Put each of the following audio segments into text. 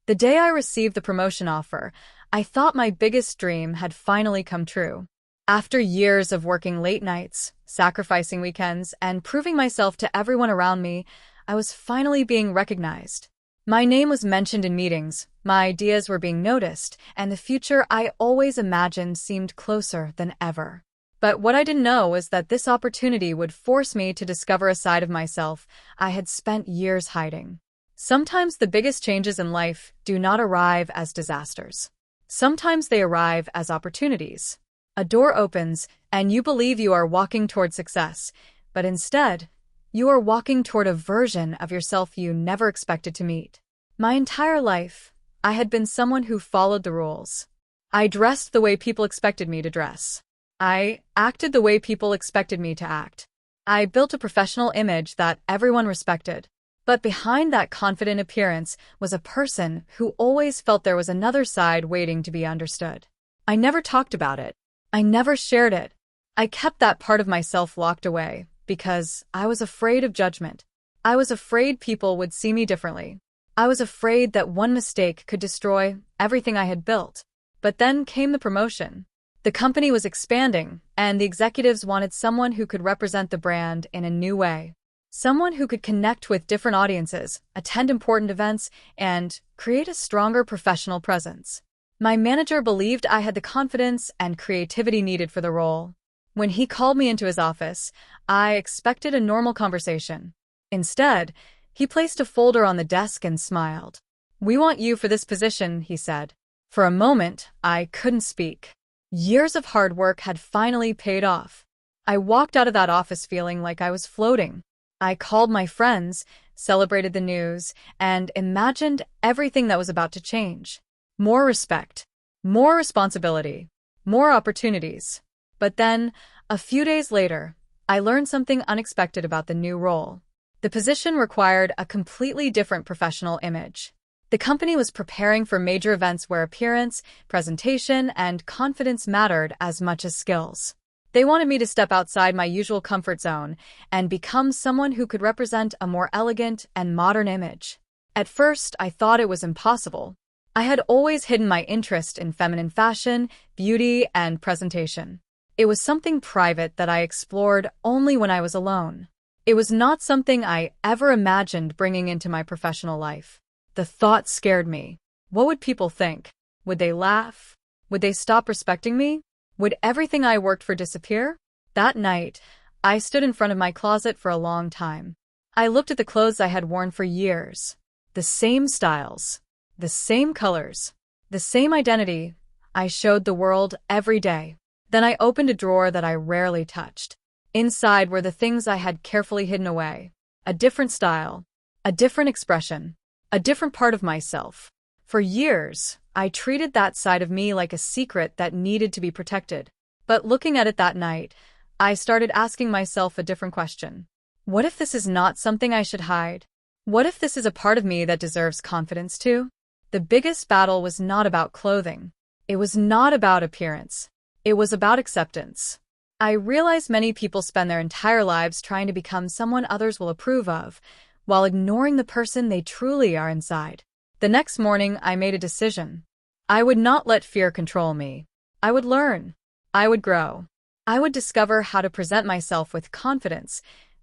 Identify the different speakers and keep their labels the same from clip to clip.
Speaker 1: The day I received the promotion offer, I thought my biggest dream had finally come true. After years of working late nights, sacrificing weekends, and proving myself to everyone around me, I was finally being recognized. My name was mentioned in meetings, my ideas were being noticed, and the future I always imagined seemed closer than ever. But what I didn't know was that this opportunity would force me to discover a side of myself I had spent years hiding. Sometimes the biggest changes in life do not arrive as disasters. Sometimes they arrive as opportunities. A door opens, and you believe you are walking toward success, but instead, you are walking toward a version of yourself you never expected to meet. My entire life, I had been someone who followed the rules. I dressed the way people expected me to dress. I acted the way people expected me to act. I built a professional image that everyone respected. But behind that confident appearance was a person who always felt there was another side waiting to be understood. I never talked about it. I never shared it. I kept that part of myself locked away because I was afraid of judgment. I was afraid people would see me differently. I was afraid that one mistake could destroy everything I had built. But then came the promotion. The company was expanding, and the executives wanted someone who could represent the brand in a new way. Someone who could connect with different audiences, attend important events, and create a stronger professional presence. My manager believed I had the confidence and creativity needed for the role. When he called me into his office, I expected a normal conversation. Instead, he placed a folder on the desk and smiled. "We want you for this position," he said. For a moment, I couldn't speak. Years of hard work had finally paid off. I walked out of that office feeling like I was floating. I called my friends, celebrated the news, and imagined everything that was about to change. More respect, more responsibility, more opportunities. But then, a few days later, I learned something unexpected about the new role. The position required a completely different professional image. The company was preparing for major events where appearance, presentation, and confidence mattered as much as skills. They wanted me to step outside my usual comfort zone and become someone who could represent a more elegant and modern image. At first, I thought it was impossible. I had always hidden my interest in feminine fashion, beauty, and presentation. It was something private that I explored only when I was alone. It was not something I ever imagined bringing into my professional life. The thought scared me. What would people think? Would they laugh? Would they stop respecting me? Would everything I worked for disappear? That night, I stood in front of my closet for a long time. I looked at the clothes I had worn for years. The same styles, the same colors, the same identity I showed the world every day. Then I opened a drawer that I rarely touched. Inside were the things I had carefully hidden away. A different style, a different expression, a different part of myself. For years, I treated that side of me like a secret that needed to be protected. But looking at it that night, I started asking myself a different question. What if this is not something I should hide? What if this is a part of me that deserves confidence too? The biggest battle was not about clothing. It was not about appearance. It was about acceptance. I realized many people spend their entire lives trying to become someone others will approve of, while ignoring the person they truly are inside. The next morning, I made a decision. I would not let fear control me. I would learn. I would grow. I would discover how to present myself with confidence,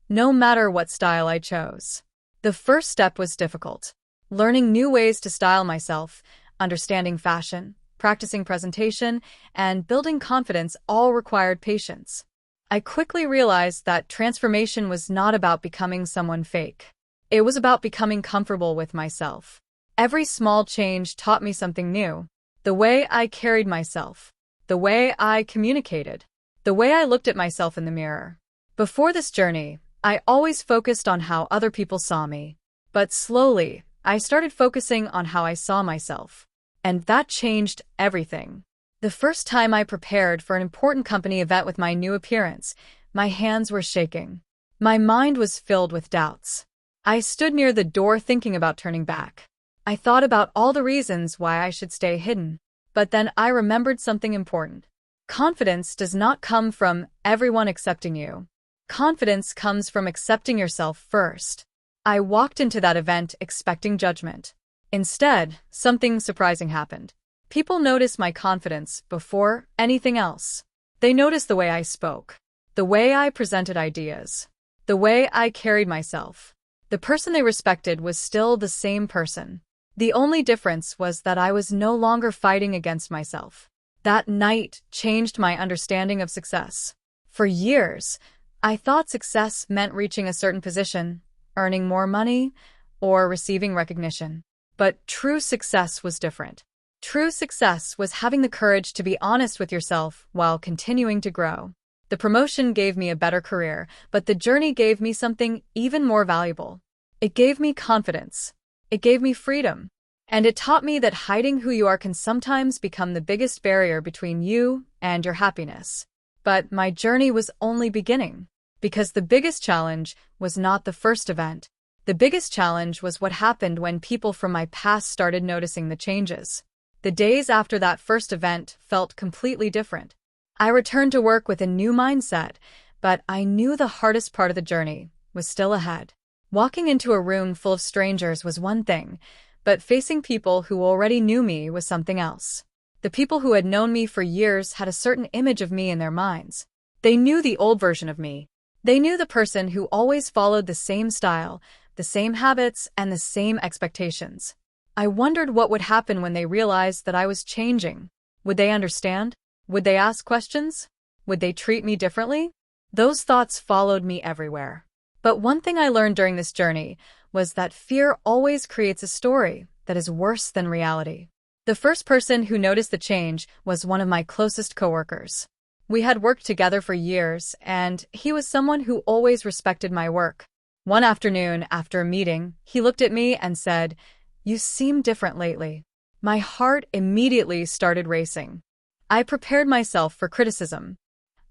Speaker 1: no matter what style I chose. The first step was difficult. Learning new ways to style myself, understanding fashion, practicing presentation, and building confidence all required patience. I quickly realized that transformation was not about becoming someone fake. It was about becoming comfortable with myself. Every small change taught me something new. The way I carried myself, the way I communicated, the way I looked at myself in the mirror. Before this journey, I always focused on how other people saw me. But slowly, I started focusing on how I saw myself. And that changed everything. The first time I prepared for an important company event with my new appearance, my hands were shaking. My mind was filled with doubts. I stood near the door thinking about turning back. I thought about all the reasons why I should stay hidden. But then I remembered something important. Confidence does not come from everyone accepting you. Confidence comes from accepting yourself first. I walked into that event expecting judgment. Instead, something surprising happened. People noticed my confidence before anything else. They noticed the way I spoke, the way I presented ideas, the way I carried myself. The person they respected was still the same person. The only difference was that I was no longer fighting against myself. That night changed my understanding of success. For years, I thought success meant reaching a certain position, earning more money, or receiving recognition. But true success was different. True success was having the courage to be honest with yourself while continuing to grow. The promotion gave me a better career, but the journey gave me something even more valuable. It gave me confidence. It gave me freedom. And it taught me that hiding who you are can sometimes become the biggest barrier between you and your happiness. But my journey was only beginning, because the biggest challenge was not the first event. The biggest challenge was what happened when people from my past started noticing the changes. The days after that first event felt completely different. I returned to work with a new mindset, but I knew the hardest part of the journey was still ahead. Walking into a room full of strangers was one thing, but facing people who already knew me was something else. The people who had known me for years had a certain image of me in their minds. They knew the old version of me. They knew the person who always followed the same style, the same habits, and the same expectations. I wondered what would happen when they realized that I was changing. Would they understand? Would they ask questions? Would they treat me differently? Those thoughts followed me everywhere. But one thing I learned during this journey was that fear always creates a story that is worse than reality. The first person who noticed the change was one of my closest coworkers. We had worked together for years, and he was someone who always respected my work. One afternoon, after a meeting, he looked at me and said, "You seem different lately." My heart immediately started racing. I prepared myself for criticism.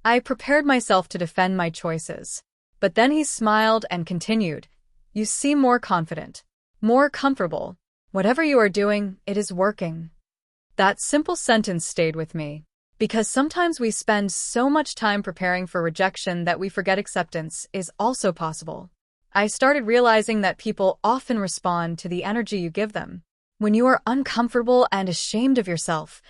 Speaker 1: I prepared myself to defend my choices. But then he smiled and continued, "You seem more confident, more comfortable. Whatever you are doing, it is working." That simple sentence stayed with me, because sometimes we spend so much time preparing for rejection that we forget acceptance is also possible. I started realizing that people often respond to the energy you give them. When you are uncomfortable and ashamed of yourself,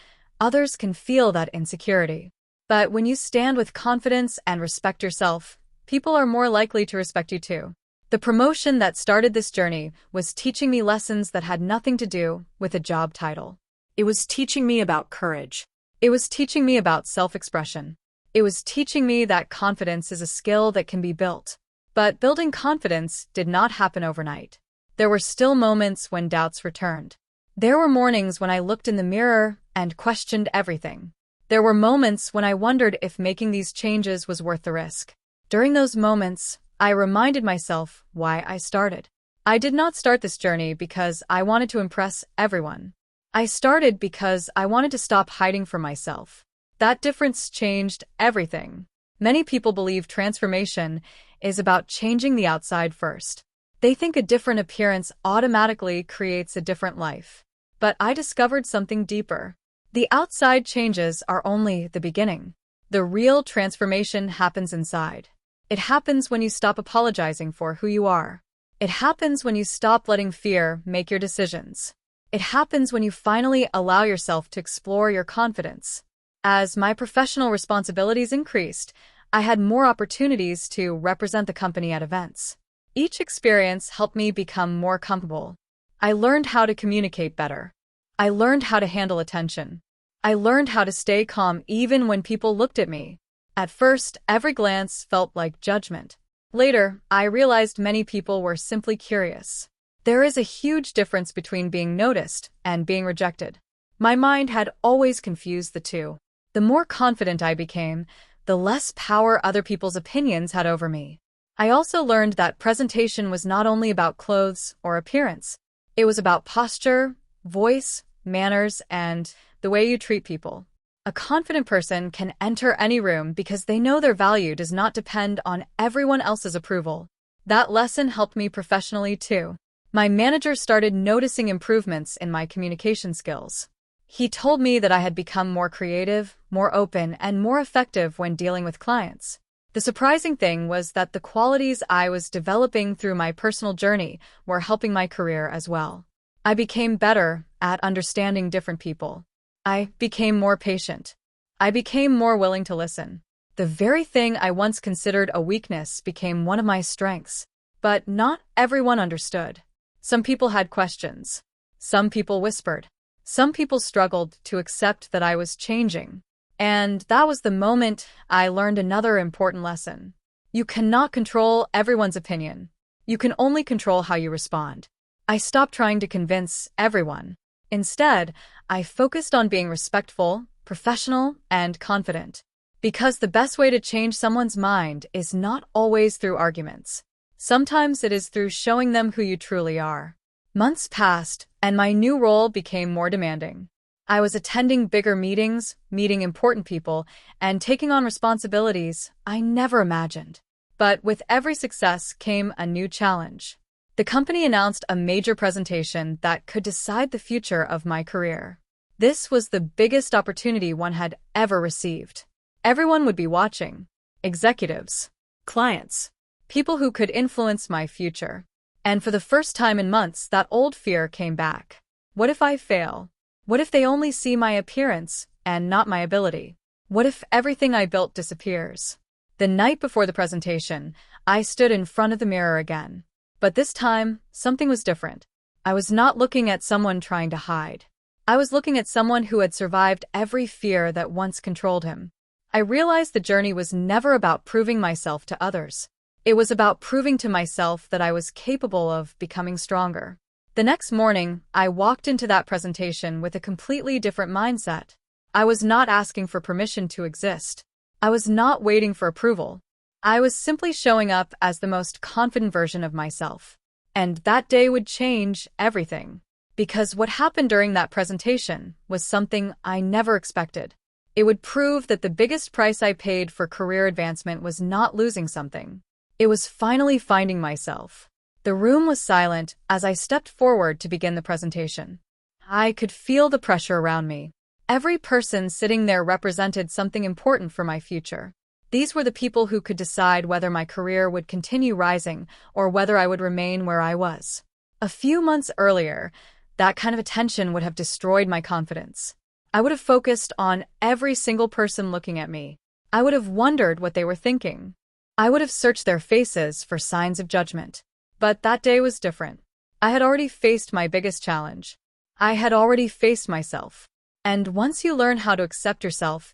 Speaker 1: others can feel that insecurity. But when you stand with confidence and respect yourself, people are more likely to respect you too. The promotion that started this journey was teaching me lessons that had nothing to do with a job title.
Speaker 2: It was teaching me about courage.
Speaker 1: It was teaching me about self-expression. It was teaching me that confidence is a skill that can be built. But building confidence did not happen overnight. There were still moments when doubts returned. There were mornings when I looked in the mirror and questioned everything. There were moments when I wondered if making these changes was worth the risk. During those moments, I reminded myself why I started. I did not start this journey because I wanted to impress everyone. I started because I wanted to stop hiding from myself. That difference changed everything. Many people believe transformation is about changing the outside first. They think a different appearance automatically creates a different life. But I discovered something deeper. The outside changes are only the beginning. The real transformation happens inside. It happens when you stop apologizing for who you are. It happens when you stop letting fear make your decisions. It happens when you finally allow yourself to explore your confidence. As my professional responsibilities increased, I had more opportunities to represent the company at events. Each experience helped me become more comfortable. I learned how to communicate better. I learned how to handle attention. I learned how to stay calm even when people looked at me. At first, every glance felt like judgment. Later, I realized many people were simply curious. There is a huge difference between being noticed and being rejected. My mind had always confused the two. The more confident I became, the less power other people's opinions had over me. I also learned that presentation was not only about clothes or appearance. It was about posture, voice, manners, and the way you treat people. A confident person can enter any room because they know their value does not depend on everyone else's approval. That lesson helped me professionally too. My manager started noticing improvements in my communication skills. He told me that I had become more creative, more open, and more effective when dealing with clients. The surprising thing was that the qualities I was developing through my personal journey were helping my career as well. I became better at understanding different people. I became more patient. I became more willing to listen. The very thing I once considered a weakness became one of my strengths. But not everyone understood. Some people had questions. Some people whispered. Some people struggled to accept that I was changing. And that was the moment I learned another important lesson. You cannot control everyone's opinion. You can only control how you respond. I stopped trying to convince everyone. Instead, I focused on being respectful, professional, and confident. Because the best way to change someone's mind is not always through arguments. Sometimes it is through showing them who you truly are. Months passed, and my new role became more demanding. I was attending bigger meetings, meeting important people, and taking on responsibilities I never imagined. But with every success came a new challenge. The company announced a major presentation that could decide the future of my career. This was the biggest opportunity one had ever received. Everyone would be watching. Executives, clients, people who could influence my future. And for the first time in months, that old fear came back. What if I fail? What if they only see my appearance and not my ability? What if everything I built disappears? The night before the presentation, I stood in front of the mirror again. But this time, something was different. I was not looking at someone trying to hide. I was looking at someone who had survived every fear that once controlled him. I realized the journey was never about proving myself to others. It was about proving to myself that I was capable of becoming stronger. The next morning, I walked into that presentation with a completely different mindset. I was not asking for permission to exist. I was not waiting for approval. I was simply showing up as the most confident version of myself. And that day would change everything. Because what happened during that presentation was something I never expected. It would prove that the biggest price I paid for career advancement was not losing something. It was finally finding myself. The room was silent as I stepped forward to begin the presentation. I could feel the pressure around me. Every person sitting there represented something important for my future. These were the people who could decide whether my career would continue rising or whether I would remain where I was. A few months earlier, that kind of attention would have destroyed my confidence. I would have focused on every single person looking at me. I would have wondered what they were thinking. I would have searched their faces for signs of judgment. But that day was different. I had already faced my biggest challenge. I had already faced myself. And once you learn how to accept yourself,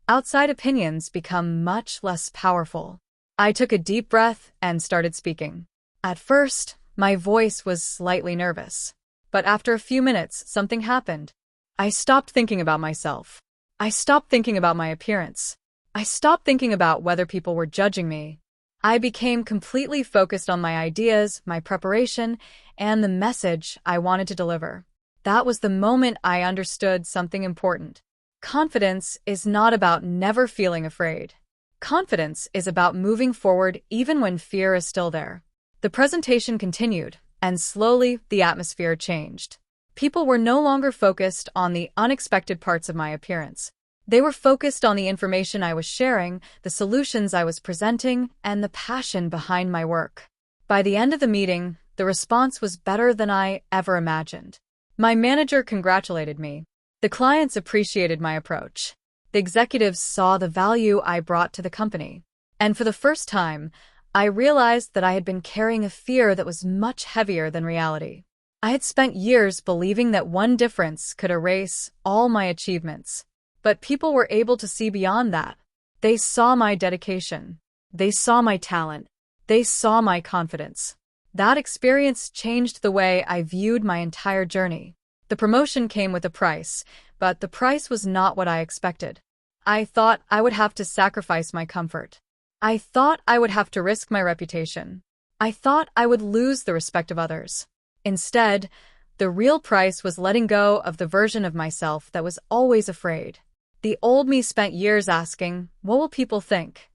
Speaker 1: outside opinions become much less powerful. I took a deep breath and started speaking. At first, my voice was slightly nervous. But after a few minutes, something happened. I stopped thinking about myself. I stopped thinking about my appearance. I stopped thinking about whether people were judging me. I became completely focused on my ideas, my preparation, and the message I wanted to deliver. That was the moment I understood something important. Confidence is not about never feeling afraid. Confidence is about moving forward even when fear is still there. The presentation continued, and slowly the atmosphere changed. People were no longer focused on the unexpected parts of my appearance. They were focused on the information I was sharing, the solutions I was presenting, and the passion behind my work. By the end of the meeting, the response was better than I ever imagined. My manager congratulated me. The clients appreciated my approach. The executives saw the value I brought to the company. And for the first time, I realized that I had been carrying a fear that was much heavier than reality. I had spent years believing that one difference could erase all my achievements. But people were able to see beyond that. They saw my dedication. They saw my talent. They saw my confidence. That experience changed the way I viewed my entire journey. The promotion came with a price, but the price was not what I expected. I thought I would have to sacrifice my comfort. I thought I would have to risk my reputation. I thought I would lose the respect of others. Instead, the real price was letting go of the version of myself that was always afraid. The old me spent years asking, "What will people think?"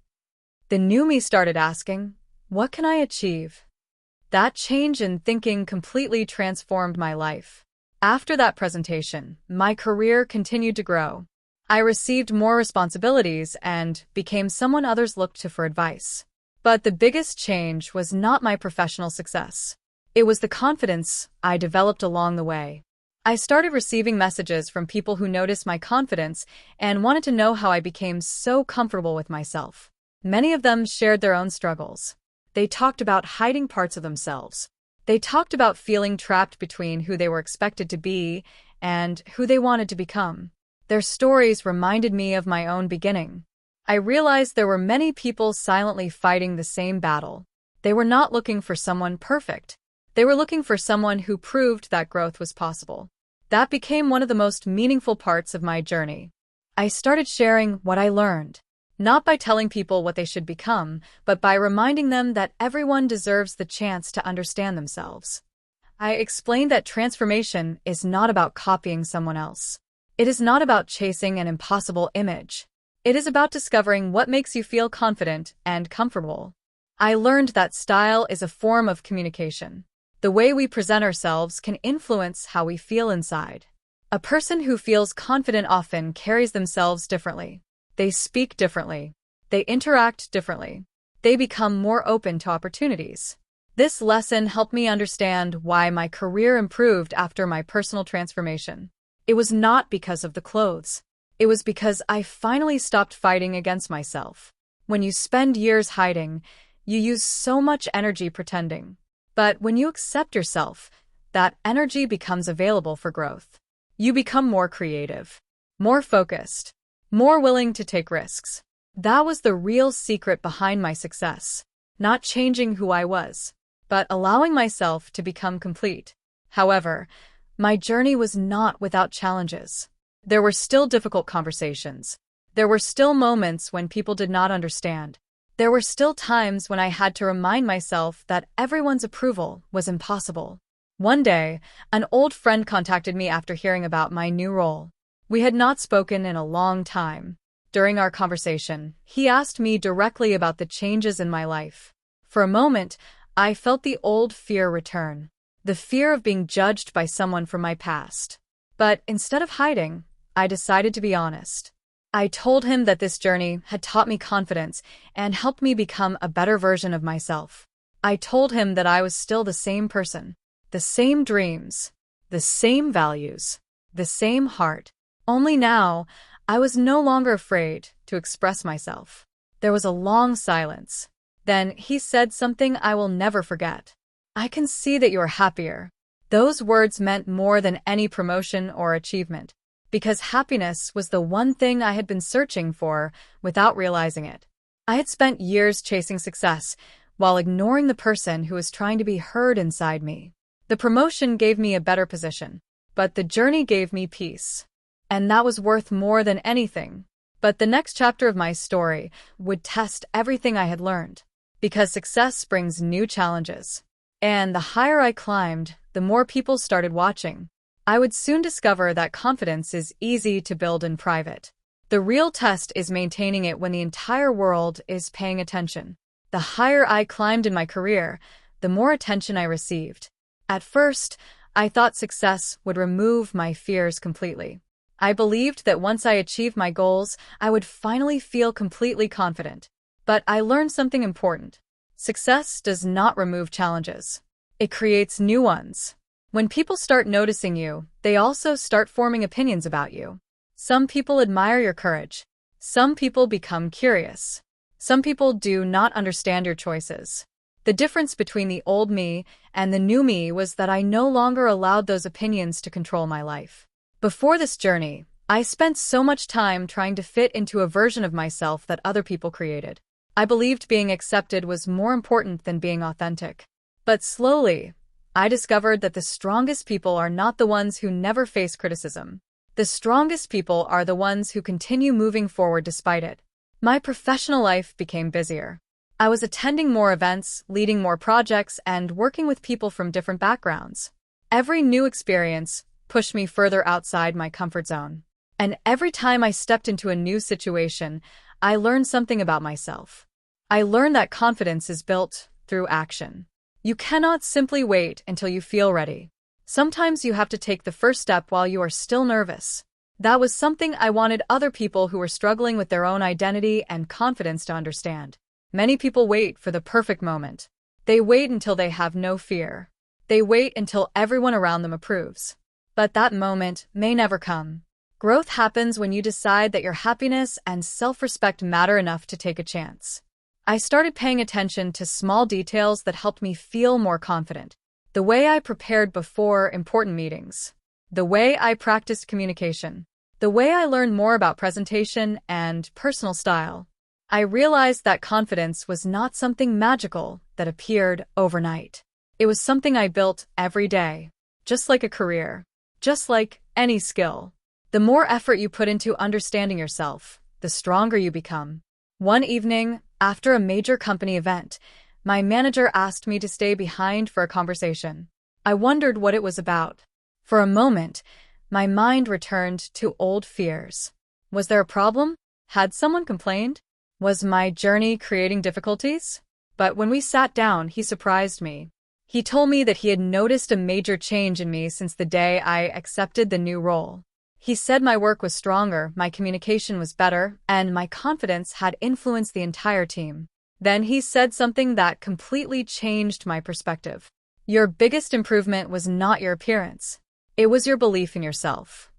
Speaker 1: The new me started asking, "What can I achieve?" That change in thinking completely transformed my life. After that presentation, my career continued to grow. I received more responsibilities and became someone others looked to for advice. But the biggest change was not my professional success. It was the confidence I developed along the way. I started receiving messages from people who noticed my confidence and wanted to know how I became so comfortable with myself. Many of them shared their own struggles. They talked about hiding parts of themselves. They talked about feeling trapped between who they were expected to be and who they wanted to become. Their stories reminded me of my own beginning. I realized there were many people silently fighting the same battle. They were not looking for someone perfect. They were looking for someone who proved that growth was possible. That became one of the most meaningful parts of my journey. I started sharing what I learned, not by telling people what they should become, but by reminding them that everyone deserves the chance to understand themselves. I explained that transformation is not about copying someone else. It is not about chasing an impossible image. It is about discovering what makes you feel confident and comfortable. I learned that style is a form of communication. The way we present ourselves can influence how we feel inside. A person who feels confident often carries themselves differently. They speak differently. They interact differently. They become more open to opportunities. This lesson helped me understand why my career improved after my personal transformation. It was not because of the clothes. It was because I finally stopped fighting against myself. When you spend years hiding, you use so much energy pretending. But when you accept yourself, that energy becomes available for growth. You become more creative, more focused, more willing to take risks. That was the real secret behind my success. Not changing who I was, but allowing myself to become complete. However, my journey was not without challenges. There were still difficult conversations. There were still moments when people did not understand. There were still times when I had to remind myself that everyone's approval was impossible. One day, an old friend contacted me after hearing about my new role. We had not spoken in a long time. During our conversation, he asked me directly about the changes in my life. For a moment, I felt the old fear return, the fear of being judged by someone from my past. But instead of hiding, I decided to be honest. I told him that this journey had taught me confidence and helped me become a better version of myself. I told him that I was still the same person, the same dreams, the same values, the same heart. Only now, I was no longer afraid to express myself. There was a long silence. Then he said something I will never forget. "I can see that you're happier." Those words meant more than any promotion or achievement, because happiness was the one thing I had been searching for without realizing it. I had spent years chasing success while ignoring the person who was trying to be heard inside me. The promotion gave me a better position, but the journey gave me peace. And that was worth more than anything. But the next chapter of my story would test everything I had learned, because success brings new challenges. And the higher I climbed, the more people started watching. I would soon discover that confidence is easy to build in private. The real test is maintaining it when the entire world is paying attention. The higher I climbed in my career, the more attention I received. At first, I thought success would remove my fears completely. I believed that once I achieved my goals, I would finally feel completely confident. But I learned something important. Success does not remove challenges. It creates new ones. When people start noticing you, they also start forming opinions about you. Some people admire your courage. Some people become curious. Some people do not understand your choices. The difference between the old me and the new me was that I no longer allowed those opinions to control my life. Before this journey, I spent so much time trying to fit into a version of myself that other people created. I believed being accepted was more important than being authentic. But slowly, I discovered that the strongest people are not the ones who never face criticism. The strongest people are the ones who continue moving forward despite it. My professional life became busier. I was attending more events, leading more projects, and working with people from different backgrounds. Every new experience pushed me further outside my comfort zone. And every time I stepped into a new situation, I learned something about myself. I learned that confidence is built through action. You cannot simply wait until you feel ready. Sometimes you have to take the first step while you are still nervous. That was something I wanted other people who were struggling with their own identity and confidence to understand. Many people wait for the perfect moment. They wait until they have no fear. They wait until everyone around them approves. But that moment may never come. Growth happens when you decide that your happiness and self-respect matter enough to take a chance. I started paying attention to small details that helped me feel more confident. The way I prepared before important meetings. The way I practiced communication. The way I learned more about presentation and personal style. I realized that confidence was not something magical that appeared overnight. It was something I built every day, just like a career, just like any skill. The more effort you put into understanding yourself, the stronger you become. One evening, after a major company event, my manager asked me to stay behind for a conversation. I wondered what it was about. For a moment, my mind returned to old fears. Was there a problem? Had someone complained? Was my journey creating difficulties? But when we sat down, he surprised me. He told me that he had noticed a major change in me since the day I accepted the new role. He said my work was stronger, my communication was better, and my confidence had influenced the entire team. Then he said something that completely changed my perspective. Your biggest improvement was not your appearance. It was your belief in yourself.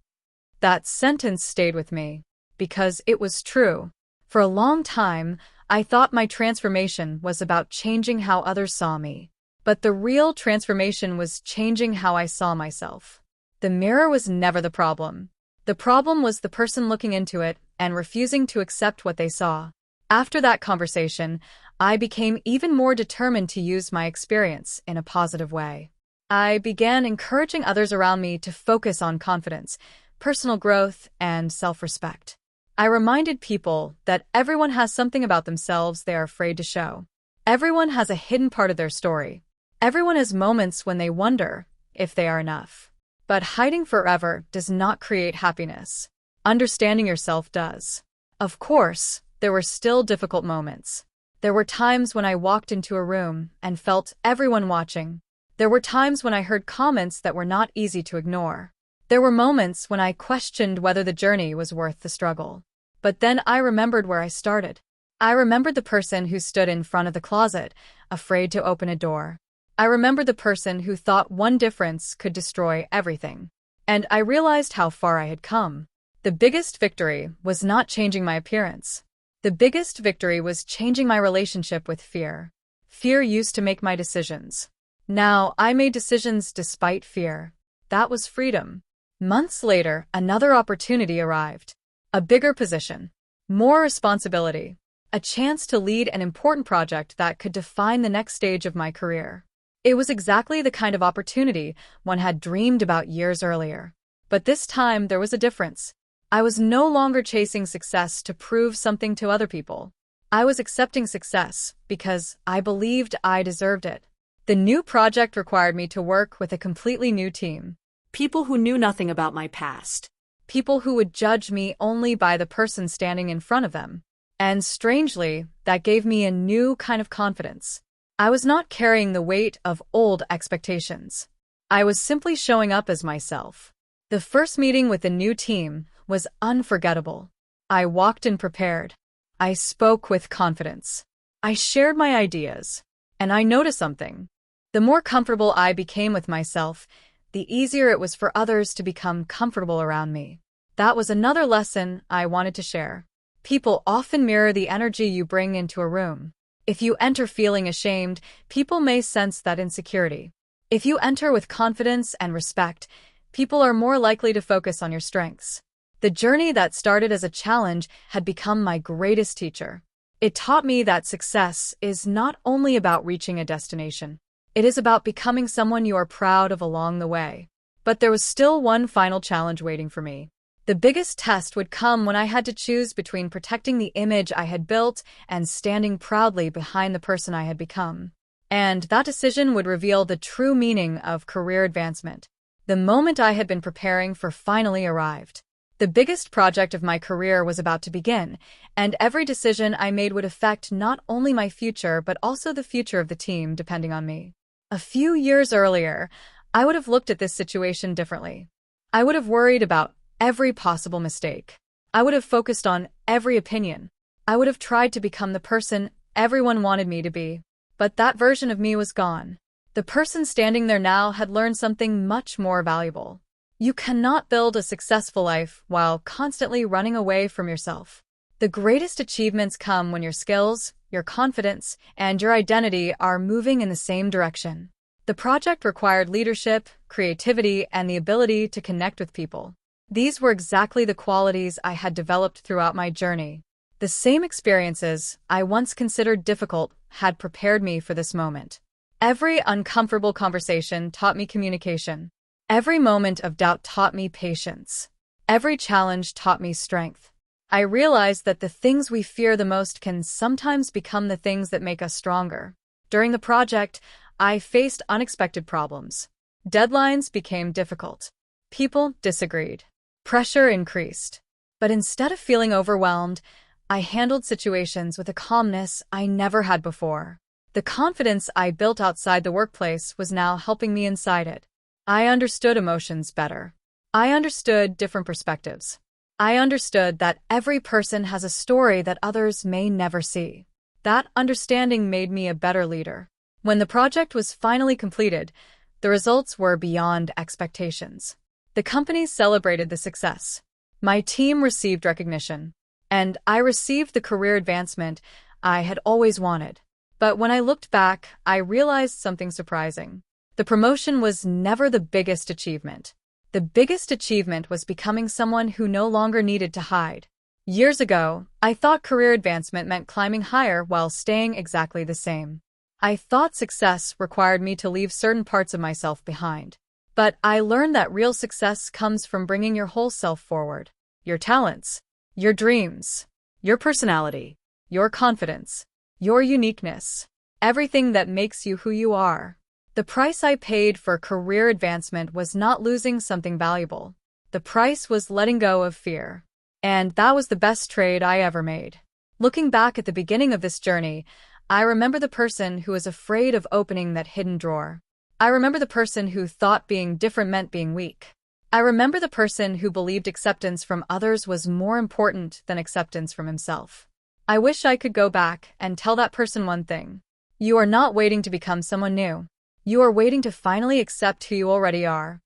Speaker 1: That sentence stayed with me because it was true. For a long time, I thought my transformation was about changing how others saw me. But the real transformation was changing how I saw myself. The mirror was never the problem. The problem was the person looking into it and refusing to accept what they saw. After that conversation, I became even more determined to use my experience in a positive way. I began encouraging others around me to focus on confidence, personal growth, and self-respect. I reminded people that everyone has something about themselves they are afraid to show. Everyone has a hidden part of their story. Everyone has moments when they wonder if they are enough. But hiding forever does not create happiness. Understanding yourself does. Of course, there were still difficult moments. There were times when I walked into a room and felt everyone watching. There were times when I heard comments that were not easy to ignore. There were moments when I questioned whether the journey was worth the struggle. But then I remembered where I started. I remembered the person who stood in front of the closet, afraid to open a door. I remembered the person who thought one difference could destroy everything. And I realized how far I had come. The biggest victory was not changing my appearance. The biggest victory was changing my relationship with fear. Fear used to make my decisions. Now I made decisions despite fear. That was freedom. Months later, another opportunity arrived. A bigger position. More responsibility. A chance to lead an important project that could define the next stage of my career. It was exactly the kind of opportunity one had dreamed about years earlier. But this time there was a difference. I was no longer chasing success to prove something to other people. I was accepting success because I believed I deserved it. The new project required me to work with a completely new team.
Speaker 2: People who knew nothing about my past.
Speaker 1: People who would judge me only by the person standing in front of them. And strangely, that gave me a new kind of confidence. I was not carrying the weight of old expectations. I was simply showing up as myself. The first meeting with the new team was unforgettable. I walked in prepared. I spoke with confidence. I shared my ideas. And I noticed something. The more comfortable I became with myself, the easier it was for others to become comfortable around me. That was another lesson I wanted to share. People often mirror the energy you bring into a room. If you enter feeling ashamed, people may sense that insecurity. If you enter with confidence and respect, people are more likely to focus on your strengths. The journey that started as a challenge had become my greatest teacher. It taught me that success is not only about reaching a destination. It is about becoming someone you are proud of along the way. But there was still one final challenge waiting for me. The biggest test would come when I had to choose between protecting the image I had built and standing proudly behind the person I had become. And that decision would reveal the true meaning of career advancement. The moment I had been preparing for finally arrived. The biggest project of my career was about to begin, and every decision I made would affect not only my future but also the future of the team depending on me. A few years earlier, I would have looked at this situation differently. I would have worried about every possible mistake. I would have focused on every opinion. I would have tried to become the person everyone wanted me to be. But that version of me was gone. The person standing there now had learned something much more valuable. You cannot build a successful life while constantly running away from yourself. The greatest achievements come when your skills, your confidence, and your identity are moving in the same direction. The project required leadership, creativity, and the ability to connect with people. These were exactly the qualities I had developed throughout my journey. The same experiences I once considered difficult had prepared me for this moment. Every uncomfortable conversation taught me communication. Every moment of doubt taught me patience. Every challenge taught me strength. I realized that the things we fear the most can sometimes become the things that make us stronger. During the project, I faced unexpected problems. Deadlines became difficult. People disagreed. Pressure increased. But instead of feeling overwhelmed, I handled situations with a calmness I never had before. The confidence I built outside the workplace was now helping me inside it. I understood emotions better. I understood different perspectives. I understood that every person has a story that others may never see. That understanding made me a better leader. When the project was finally completed, the results were beyond expectations. The company celebrated the success. My team received recognition, and I received the career advancement I had always wanted. But when I looked back, I realized something surprising. The promotion was never the biggest achievement. The biggest achievement was becoming someone who no longer needed to hide. Years ago, I thought career advancement meant climbing higher while staying exactly the same. I thought success required me to leave certain parts of myself behind. But I learned that real success comes from bringing your whole self forward. Your talents, your dreams, your personality, your confidence, your uniqueness, everything that makes you who you are. The price I paid for career advancement was not losing something valuable. The price was letting go of fear. And that was the best trade I ever made. Looking back at the beginning of this journey, I remember the person who was afraid of opening that hidden drawer. I remember the person who thought being different meant being weak. I remember the person who believed acceptance from others was more important than acceptance from himself. I wish I could go back and tell that person one thing. You are not waiting to become someone new. You are waiting to finally accept who you already are.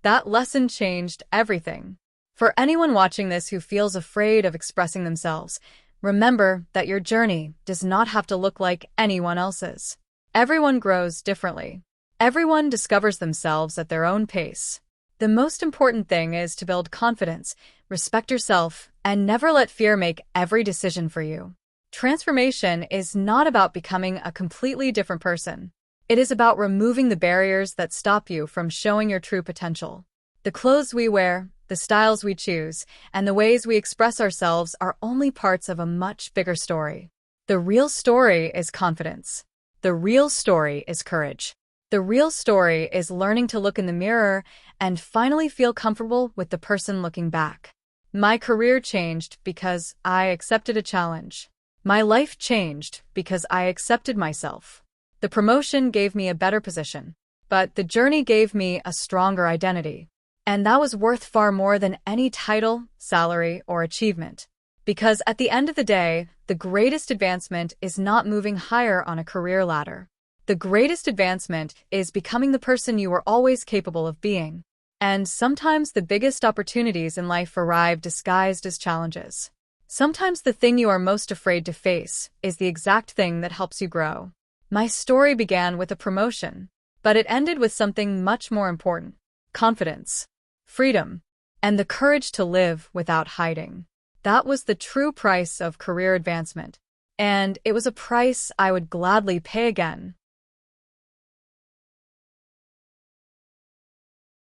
Speaker 1: That lesson changed everything. For anyone watching this who feels afraid of expressing themselves, remember that your journey does not have to look like anyone else's. Everyone grows differently. Everyone discovers themselves at their own pace. The most important thing is to build confidence, respect yourself, and never let fear make every decision for you. Transformation is not about becoming a completely different person. It is about removing the barriers that stop you from showing your true potential. The clothes we wear, the styles we choose, and the ways we express ourselves are only parts of a much bigger story. The real story is confidence. The real story is courage. The real story is learning to look in the mirror and finally feel comfortable with the person looking back. My career changed because I accepted a challenge. My life changed because I accepted myself. The promotion gave me a better position, but the journey gave me a stronger identity. And that was worth far more than any title, salary, or achievement. Because at the end of the day, the greatest advancement is not moving higher on a career ladder. The greatest advancement is becoming the person you were always capable of being. And sometimes the biggest opportunities in life arrive disguised as challenges. Sometimes the thing you are most afraid to face is the exact thing that helps you grow. My story began with a promotion, but it ended with something much more important: confidence, freedom, and the courage to live without hiding. That was the true price of career advancement, and it was a price I would gladly pay again.